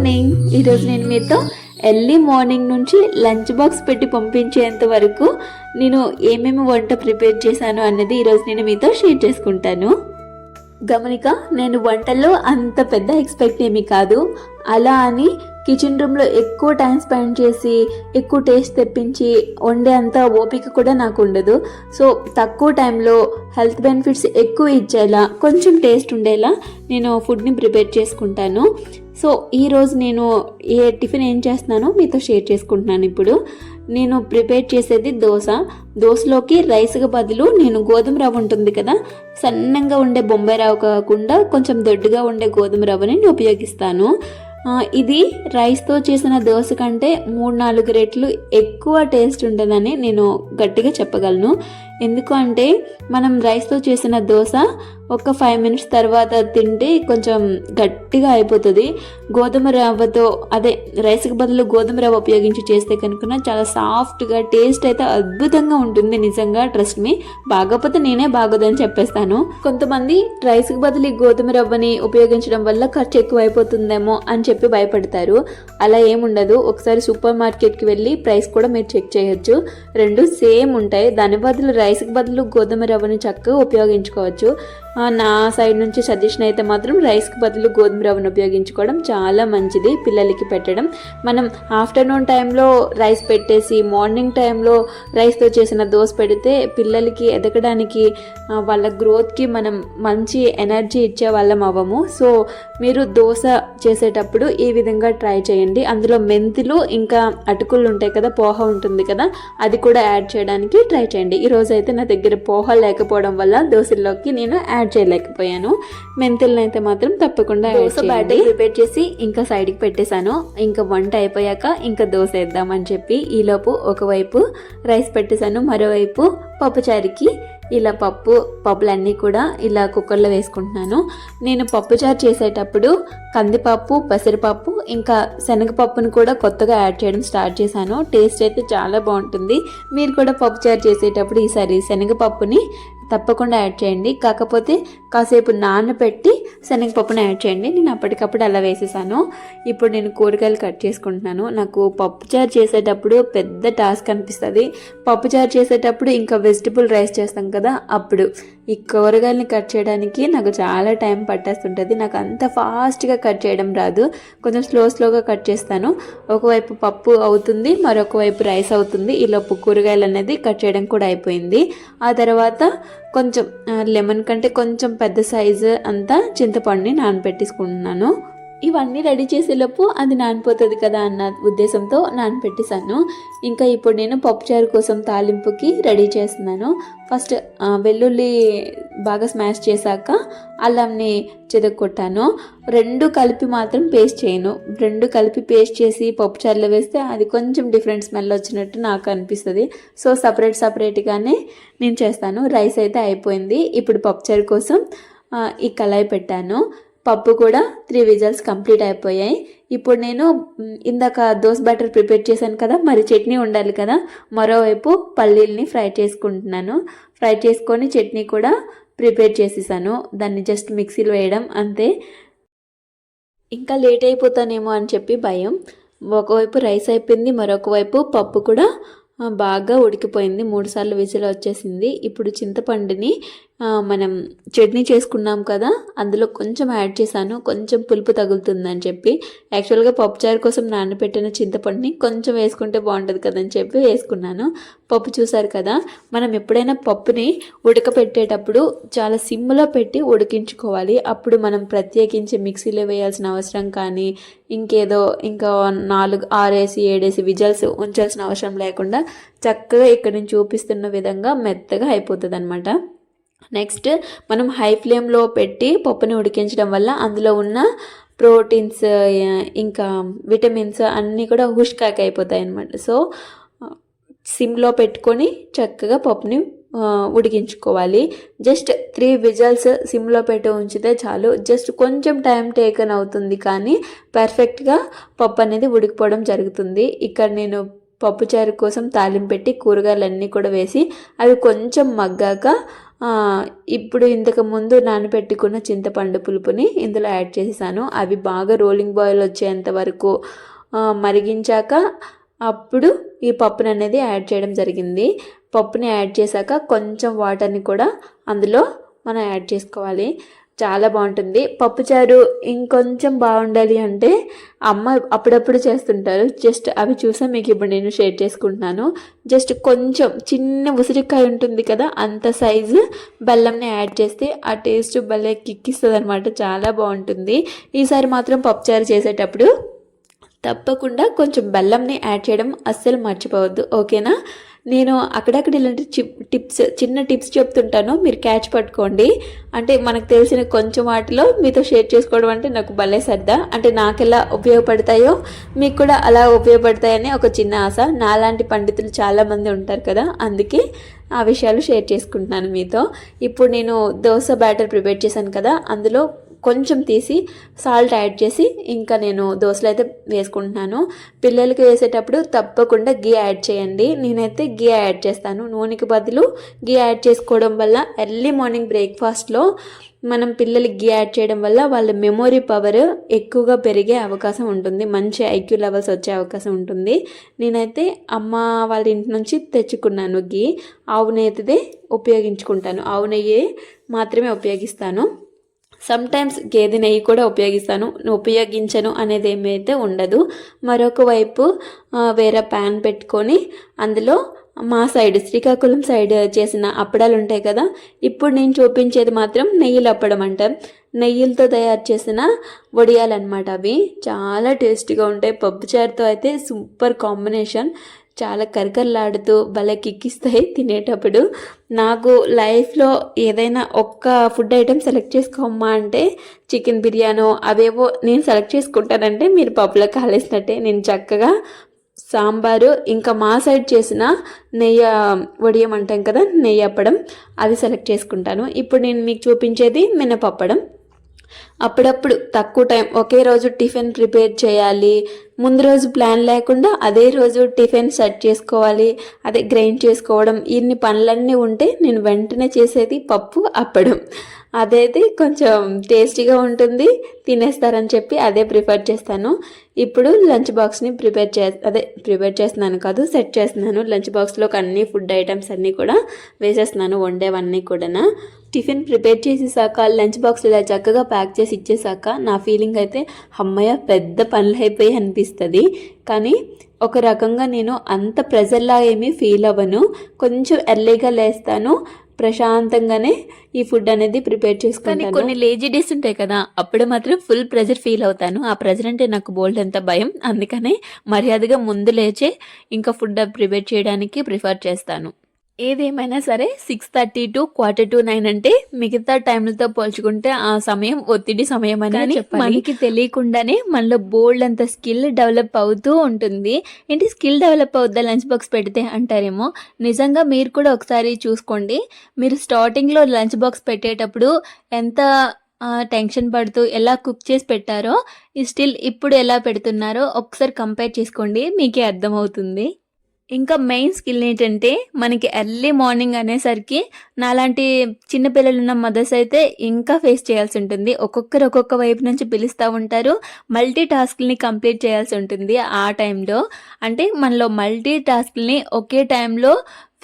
Morning. ఈరోజు నేను మీతో ఎర్లీ మార్నింగ్ నుంచి లంచ్ బాక్స్ పెట్టి పంపించేంత వరకు నేను ఏమేమి వంట ప్రిపేర్ చేశాను అన్నది ఈరోజు నేను మీతో షేర్ చేసుకుంటాను. గమనిక, నేను వంటల్లో అంత పెద్ద ఎక్స్పెక్ట్ ఏమీ కాదు. అలా అని కిచెన్ రూమ్లో ఎక్కువ టైం స్పెండ్ చేసి ఎక్కువ టేస్ట్ తెప్పించి వండే అంత ఓపిక కూడా నాకు ఉండదు. సో తక్కువ టైంలో హెల్త్ బెనిఫిట్స్ ఎక్కువ ఇచ్చేలా, కొంచెం టేస్ట్ ఉండేలా నేను ఫుడ్ని ప్రిపేర్ చేసుకుంటాను. సో ఈరోజు నేను టిఫిన్ ఏం చేస్తున్నానో మీతో షేర్ చేసుకుంటున్నాను. ఇప్పుడు నేను ప్రిపేర్ చేసేది దోశలోకి రైస్కి బదులు నేను గోధుమ రవ్వ ఉంటుంది కదా, సన్నంగా ఉండే బొంబాయి రవ్వ కాకుండా కొంచెం దొడ్డుగా ఉండే గోధుమ రవ్వని నేను ఉపయోగిస్తాను. ఇది రైస్తో చేసిన దోశ కంటే 3-4 రెట్లు ఎక్కువ టేస్ట్ ఉంటుందని నేను గట్టిగా చెప్పగలను. ఎందుకు అంటే మనం రైస్తో చేసిన దోశ ఒక 5 మినిట్స్ తర్వాత తింటే కొంచెం గట్టిగా అయిపోతుంది. గోధుమ రవ్వతో రైస్కి బదులు గోధుమ రవ్వ ఉపయోగించి చేస్తే కనుక చాలా సాఫ్ట్గా టేస్ట్ అయితే అద్భుతంగా ఉంటుంది. నిజంగా ట్రస్ట్ మీ, బాగోపోతే నేనే బాగోదని చెప్పేస్తాను. కొంతమంది రైస్కి బదులు గోధుమ రవ్వని ఉపయోగించడం వల్ల ఖర్చు ఎక్కువ అయిపోతుందేమో అని చెప్పి భయపడతారు. అలా ఏముండదు. ఒకసారి సూపర్ మార్కెట్కి వెళ్ళి ప్రైస్ కూడా మీరు చెక్ చేయొచ్చు. రెండు సేమ్ ఉంటాయి. దాని బదులు రైస్కి బదులు గోధుమ రవ్వని చక్కగా ఉపయోగించుకోవచ్చు. నా సైడ్ నుంచి సజెషన్ అయితే మాత్రం రైస్కి బదులు గోధుమ రవ్వను ఉపయోగించుకోవడం చాలా మంచిది పిల్లలకి పెట్టడం. మనం ఆఫ్టర్నూన్ టైంలో రైస్ పెట్టేసి మార్నింగ్ టైంలో రైస్తో చేసిన దోశ పెడితే పిల్లలకి ఎదగడానికి, వాళ్ళ గ్రోత్కి మనం మంచి ఎనర్జీ ఇచ్చే వాళ్ళం అవ్వము. సో మీరు దోశ చేసేటప్పుడు ఈ విధంగా ట్రై చేయండి. అందులో మెంతులు ఇంకా అటుకులు ఉంటాయి కదా, పోహ ఉంటుంది కదా, అది కూడా యాడ్ చేయడానికి ట్రై చేయండి. ఈరోజు అయితే నా దగ్గర పోహ లేకపోవడం వల్ల దోశల్లోకి నేను యాడ్ చేయలేకపోయాను. మెంతులను అయితే మాత్రం తప్పకుండా దోశ బ్యాటర్ ప్రిపేర్ చేసి ఇంకా సైడ్కి పెట్టేశాను. ఇంకా వంట అయిపోయాక ఇంకా దోశ వేద్దామని చెప్పి ఈలోపు ఒకవైపు రైస్ పెట్టేశాను, మరోవైపు పప్పుచారుకి ఇలా పప్పులన్నీ కూడా ఇలా కుక్కర్లో వేసుకుంటున్నాను. నేను పప్పుచారు చేసేటప్పుడు కందిపప్పు, పెసరపప్పు ఇంకా శనగపప్పును కూడా కొత్తగా యాడ్ చేయడం స్టార్ట్ చేశాను. టేస్ట్ అయితే చాలా బాగుంటుంది. మీరు కూడా పప్పుచారు చేసేటప్పుడు ఈసారి శనగపప్పుని తప్పకుండా యాడ్ చేయండి. కాకపోతే కాసేపు నానబెట్టి శనగపప్పుని యాడ్ చేయండి. నేను అప్పటికప్పుడు అలా వేసేసాను. ఇప్పుడు నేను కూరగాయలు కట్ చేసుకుంటున్నాను. నాకు పప్పుచారు చేసేటప్పుడు పెద్ద టాస్క్ అనిపిస్తుంది. పప్పుచారు చేసేటప్పుడు ఇంకా వెజిటబుల్ రైస్ చేస్తాం కదా, అప్పుడు ఈ కూరగాయలని కట్ చేయడానికి నాకు చాలా టైం పట్టేస్తుంటుంది. నాకు అంత ఫాస్ట్గా కట్ చేయడం రాదు. కొంచెం స్లోగా కట్ చేస్తాను. ఒకవైపు పప్పు అవుతుంది, మరొక వైపు రైస్ అవుతుంది. ఈలోపు కూరగాయలు అనేది కట్ చేయడం కూడా అయిపోయింది. ఆ తర్వాత కొంచెం లెమన్ కంటే కొంచెం పెద్ద సైజు అంతా చింతపండుని నానబెట్టేసుకుంటున్నాను. ఇవన్నీ రెడీ చేసేలోపు అది నానిపోతుంది కదా అన్న ఉద్దేశంతో నానబెట్టేశాను. ఇంకా ఇప్పుడు నేను పప్పుచారు కోసం తాలింపుకి రెడీ చేస్తున్నాను. ఫస్ట్ వెల్లుల్లి బాగా స్మాష్ చేశాక అల్లంని చెదగొట్టాను. రెండు కలిపి మాత్రం పేస్ట్ చేయను. రెండు కలిపి పేస్ట్ చేసి పప్పుచారులో వేస్తే అది కొంచెం డిఫరెంట్ స్మెల్ వచ్చినట్టు నాకు అనిపిస్తుంది. సో సపరేట్గానే నేను చేస్తాను. రైస్ అయితే అయిపోయింది. ఇప్పుడు పప్పుచారు కోసం ఈ కళాయి పెట్టాను. పప్పు కూడా 3 విజిల్స్ కంప్లీట్ అయిపోయాయి. ఇప్పుడు నేను ఇందాక దోశ బ్యాటర్ ప్రిపేర్ చేశాను కదా, మరి చట్నీ ఉండాలి కదా, మరోవైపు పల్లీల్ని ఫ్రై చేసుకుంటున్నాను. ఫ్రై చేసుకొని చట్నీ కూడా ప్రిపేర్ చేసేసాను. దాన్ని జస్ట్ మిక్సీలో వేయడం అంతే. ఇంకా లేట్ అయిపోతానేమో అని చెప్పి భయం. ఒకవైపు రైస్ అయిపోయింది, మరొక వైపు పప్పు కూడా బాగా ఉడికిపోయింది. 3 సార్లు విజిల్ వచ్చేసింది. ఇప్పుడు చింతపండుని మనం చట్నీ చేసుకున్నాం కదా, అందులో కొంచెం యాడ్ చేశాను. కొంచెం పులుపు తగులుతుందని చెప్పి. యాక్చువల్గా పప్పుచారు కోసం నానబెట్టిన చింతపండుని కొంచెం వేసుకుంటే బాగుంటుంది కదని చెప్పి వేసుకున్నాను. పప్పు చూసారు కదా, మనం ఎప్పుడైనా పప్పుని ఉడకపెట్టేటప్పుడు చాలా సిమ్లో పెట్టి ఉడికించుకోవాలి. అప్పుడు మనం ప్రత్యేకించి మిక్సీలో వేయాల్సిన అవసరం కానీ ఇంకా 4, 6, 7 విజిల్స్ ఉంచాల్సిన అవసరం లేకుండా చక్కగా ఇక్కడ నుంచి చూపిస్తున్న విధంగా మెత్తగా అయిపోతుంది అన్నమాట. నెక్స్ట్ మనం హై ఫ్లేమ్లో పెట్టి పప్పుని ఉడికించడం వల్ల అందులో ఉన్న ప్రోటీన్స్ ఇంకా విటమిన్స్ అన్నీ కూడా హుష్కాక్ అయిపోతాయి అన్నమాట. సో సిమ్లో పెట్టుకొని చక్కగా పప్పుని ఉడికించుకోవాలి. జస్ట్ 3 విజిల్స్ సిమ్లో పెట్టి ఉంచితే చాలు. జస్ట్ కొంచెం టైం టేకన్ అవుతుంది కానీ పర్ఫెక్ట్గా పప్పు అనేది ఉడికిపోవడం జరుగుతుంది. ఇక్కడ నేను పప్పుచారు కోసం తాలింపు పెట్టి కూరగాయలన్నీ కూడా వేసి అవి కొంచెం మగ్గాక ఇప్పుడు ఇంతకు ముందు నానబెట్టుకున్న చింతపండు పులుపుని ఇందులో యాడ్ చేసేసాను. అవి బాగా రోలింగ్ బాయిల్ వచ్చేంత వరకు మరిగించాక అప్పుడు ఈ పప్పుని అనేది యాడ్ చేయడం జరిగింది. పప్పుని యాడ్ చేశాక కొంచెం వాటర్ని కూడా అందులో మనం యాడ్ చేసుకోవాలి. చాలా బాగుంటుంది పప్పుచారు. ఇంకొంచెం బాగుండాలి అంటే అమ్మ అప్పుడప్పుడు చేస్తుంటారు. జస్ట్ అవి చూసా మీకు ఇప్పుడు నేను షేర్ చేసుకుంటున్నాను. జస్ట్ కొంచెం చిన్న ఉసిరికాయ ఉంటుంది కదా, అంత సైజు బెల్లంని యాడ్ చేస్తే ఆ టేస్ట్ భలే కిక్కిస్తుంది అనమాట. చాలా బాగుంటుంది. ఈసారి మాత్రం పప్పుచారు చేసేటప్పుడు తప్పకుండా కొంచెం బెల్లంని యాడ్ చేయడం అస్సలు మర్చిపోవద్దు, ఓకేనా? నేను అక్కడక్కడ ఇలాంటి చిన్న టిప్స్ చెప్తుంటాను, మీరు క్యాచ్ పట్టుకోండి. అంటే మనకు తెలిసిన కొంచెం వాటిలో మీతో షేర్ చేసుకోవడం అంటే నాకు భలే సరదా. అంటే నాకు ఎలా ఉపయోగపడతాయో మీకు కూడా అలా ఉపయోగపడతాయని ఒక చిన్న ఆశ. నాలాంటి పండితులు చాలామంది ఉంటారు కదా, అందుకే ఆ విషయాలు షేర్ చేసుకుంటున్నాను మీతో. ఇప్పుడు నేను దోశ బ్యాటర్ ప్రిపేర్ చేశాను కదా, అందులో కొంచెం తీసి సాల్ట్ యాడ్ చేసి ఇంకా నేను దోశలు అయితే వేసుకుంటున్నాను. పిల్లలకి వేసేటప్పుడు తప్పకుండా గీ యాడ్ చేయండి. నేనైతే గీ యాడ్ చేస్తాను. నూనెకి బదులు గీ యాడ్ చేసుకోవడం వల్ల ఎర్లీ మార్నింగ్ బ్రేక్ఫాస్ట్లో మనం పిల్లలకి గీ యాడ్ చేయడం వల్ల వాళ్ళ మెమొరీ పవర్ ఎక్కువగా పెరిగే అవకాశం ఉంటుంది. మంచి ఐక్యూ లెవెల్స్ వచ్చే అవకాశం ఉంటుంది. నేనైతే అమ్మ వాళ్ళ ఇంటి నుంచి తెచ్చుకున్నాను గీ. ఆవు నెయ్యిదే ఉపయోగించుకుంటాను. ఆవు నెయ్యి మాత్రమే ఉపయోగిస్తాను. సమ్టైమ్స్ గేదె నెయ్యి కూడా ఉపయోగించను అనేది ఏమైతే ఉండదు. మరొక వైపు వేరే ప్యాన్ పెట్టుకొని అందులో మా సైడ్ శ్రీకాకుళం సైడ్ చేసిన అప్పడాలు ఉంటాయి కదా, ఇప్పుడు నేను చూపించేది మాత్రం నెయ్యిలు అప్పడం అంటారు. నెయ్యిలతో తయారు చేసిన వడియాలన్నమాట. అవి చాలా టేస్టీగా ఉంటాయి. పప్పుచారుతో అయితే సూపర్ కాంబినేషన్. చాలా కరకరలాడుతూ భలే కిక్కిస్తాయి తినేటప్పుడు. నాకు లైఫ్లో ఏదైనా ఒక్క ఫుడ్ ఐటెం సెలెక్ట్ చేసుకోమ్మా అంటే చికెన్ బిర్యానీ అవేవో నేను సెలెక్ట్ చేసుకుంటానంటే మీరు పప్పులో కాలేసినట్టే. నేను చక్కగా సాంబారు ఇంకా మా సైడ్ చేసిన నెయ్యి వడియం అంటాం కదా, నెయ్యి అప్పడం, అది సెలెక్ట్ చేసుకుంటాను. ఇప్పుడు నేను మీకు చూపించేది మినపప్పడం. అప్పుడప్పుడు తక్కువ టైం ఒకే రోజు టిఫిన్ ప్రిపేర్ చేయాలి, ముందు రోజు ప్లాన్ లేకుండా అదే రోజు టిఫిన్ సెట్ చేసుకోవాలి, అదే గ్రైండ్ చేసుకోవడం, ఇన్ని పనులన్నీ ఉంటే నేను వెంటనే చేసేది పప్పు అప్పడం. అదైతే కొంచెం టేస్టీగా ఉంటుంది, తినేస్తారని చెప్పి అదే ప్రిఫర్ చేస్తాను. ఇప్పుడు లంచ్ బాక్స్ని ప్రిపేర్ చేస్తున్నాను కాదు, సెట్ చేస్తున్నాను. లంచ్ బాక్స్లోకి అన్ని ఫుడ్ ఐటమ్స్ అన్నీ కూడా వేసేస్తున్నాను, వండేవన్నీ కూడా. టిఫిన్ ప్రిపేర్ చేసేసాక లంచ్ బాక్స్ ఇలా చక్కగా ప్యాక్ చేసి ఇచ్చేసాక నా ఫీలింగ్ అయితే అమ్మయ్య పెద్ద పనులు అయిపోయి అనిపిస్తుంది. కానీ ఒక రకంగా నేను అంత ప్రెజర్లా ఏమీ ఫీల్ అవ్వను. కొంచెం ఎర్లీగా లేస్తాను, ప్రశాంతంగానే ఈ ఫుడ్ అనేది ప్రిపేర్ చేసుకుంటాను. కొన్ని లేజీ డేస్ ఉంటాయి కదా, అప్పుడు మాత్రం ఫుల్ ప్రెజర్ ఫీల్ అవుతాను. ఆ ప్రెజర్ అంటే నాకు బోల్డ్ అంత భయం. అందుకనే మర్యాదగా ముందు లేచే ఇంకా ఫుడ్ ప్రిపేర్ చేయడానికి ప్రిఫర్ చేస్తాను. ఏదేమైనా సరే 6:30 to 8:45 అంటే మిగతా టైంలతో పోల్చుకుంటే ఆ సమయం ఒత్తిడి సమయం అని చెప్పాలి. మనకి తెలియకుండానే మనలో బోల్డ్ అంత స్కిల్ డెవలప్ అవుతూ ఉంటుంది. ఏంటి స్కిల్ డెవలప్ అవుద్దా లంచ్ బాక్స్ పెడితే అంటారేమో. నిజంగా మీరు కూడా ఒకసారి చూసుకోండి. మీరు స్టార్టింగ్లో లంచ్ బాక్స్ పెట్టేటప్పుడు ఎంత టెన్షన్ పడుతూ ఎలా కుక్ చేసి పెట్టారో స్టిల్ ఇప్పుడు ఎలా పెడుతున్నారో ఒకసారి కంపేర్ చేసుకోండి, మీకే అర్థమవుతుంది. ఇంకా మెయిన్ స్కిల్ ఏంటంటే మనకి ఎర్లీ మార్నింగ్ అనేసరికి నాలాంటి చిన్నపిల్లలు ఉన్న మదర్స్ అయితే ఇంకా ఫేస్ చేయాల్సి ఉంటుంది. ఒక్కొక్కరు ఒక్కొక్క వైపు నుంచి పిలుస్తూ ఉంటారు, మల్టీ టాస్క్ని కంప్లీట్ చేయాల్సి ఉంటుంది. ఆ టైంలో అంటే మనలో మల్టీ టాస్క్ని ఒకే టైంలో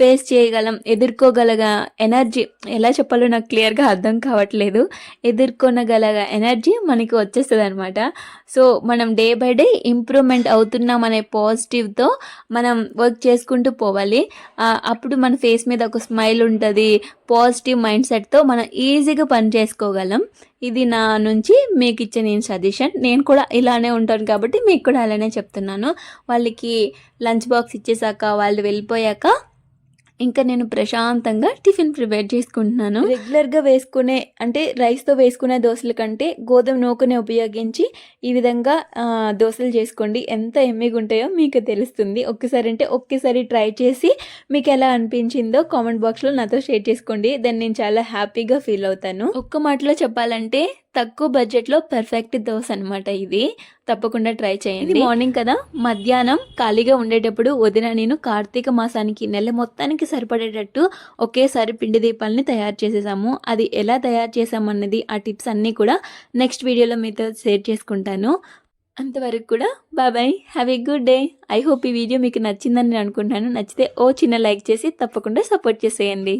ఫేస్ చేయగలం, ఎదుర్కోగలగ ఎనర్జీ, ఎలా చెప్పాలో నాకు క్లియర్గా అర్థం కావట్లేదు, ఎదుర్కొనగలగ ఎనర్జీ మనకి వచ్చేస్తుంది అనమాట. సో మనం డే బై డే ఇంప్రూవ్మెంట్ అవుతున్నాం అనే పాజిటివ్తో మనం వర్క్ చేసుకుంటూ పోవాలి. అప్పుడు మన ఫేస్ మీద ఒక స్మైల్ ఉంటుంది, పాజిటివ్ మైండ్ సెట్తో మనం ఈజీగా పని చేసుకోగలం. ఇది నా నుంచి మీకు ఇచ్చే నేను సజెషన్. నేను కూడా ఇలానే ఉంటాను కాబట్టి మీకు కూడా అలానే చెప్తున్నాను. వాళ్ళకి లంచ్ బాక్స్ ఇచ్చేసాక వాళ్ళు వెళ్ళిపోయాక ఇంకా నేను ప్రశాంతంగా టిఫిన్ ప్రిపేర్ చేసుకుంటున్నాను. రెగ్యులర్గా వేసుకునే అంటే రైస్తో వేసుకునే దోశల కంటే గోధుమ నూకనే ఉపయోగించి ఈ విధంగా దోశలు చేసుకోండి. ఎంత ఎమ్మిగా ఉంటాయో మీకు తెలుస్తుంది. ఒక్కసారి ట్రై చేసి మీకు ఎలా అనిపించిందో కామెంట్ బాక్స్లో నాతో షేర్ చేసుకోండి. దాన్ని నేను చాలా హ్యాపీగా ఫీల్ అవుతాను. ఒక్క మాటలో చెప్పాలంటే తక్కువ బడ్జెట్లో పర్ఫెక్ట్ దోశ అనమాట ఇది. తప్పకుండా ట్రై చేయండి. మార్నింగ్ కదా, మధ్యాహ్నం ఖాళీగా ఉండేటప్పుడు వదిన నేను కార్తీక మాసానికి నెల మొత్తానికి సరిపడేటట్టు ఒకేసారి పిండి దీపాలని తయారు చేసేసాము. అది ఎలా తయారు చేసామన్నది ఆ టిప్స్ అన్నీ కూడా నెక్స్ట్ వీడియోలో మీతో షేర్ చేసుకుంటాను. అంతవరకు కూడా bye, have a good day. I hope ఈ వీడియో మీకు నచ్చిందని నేను అనుకుంటున్నాను. నచ్చితే ఓ చిన్న లైక్ చేసి తప్పకుండా సపోర్ట్ చేసేయండి.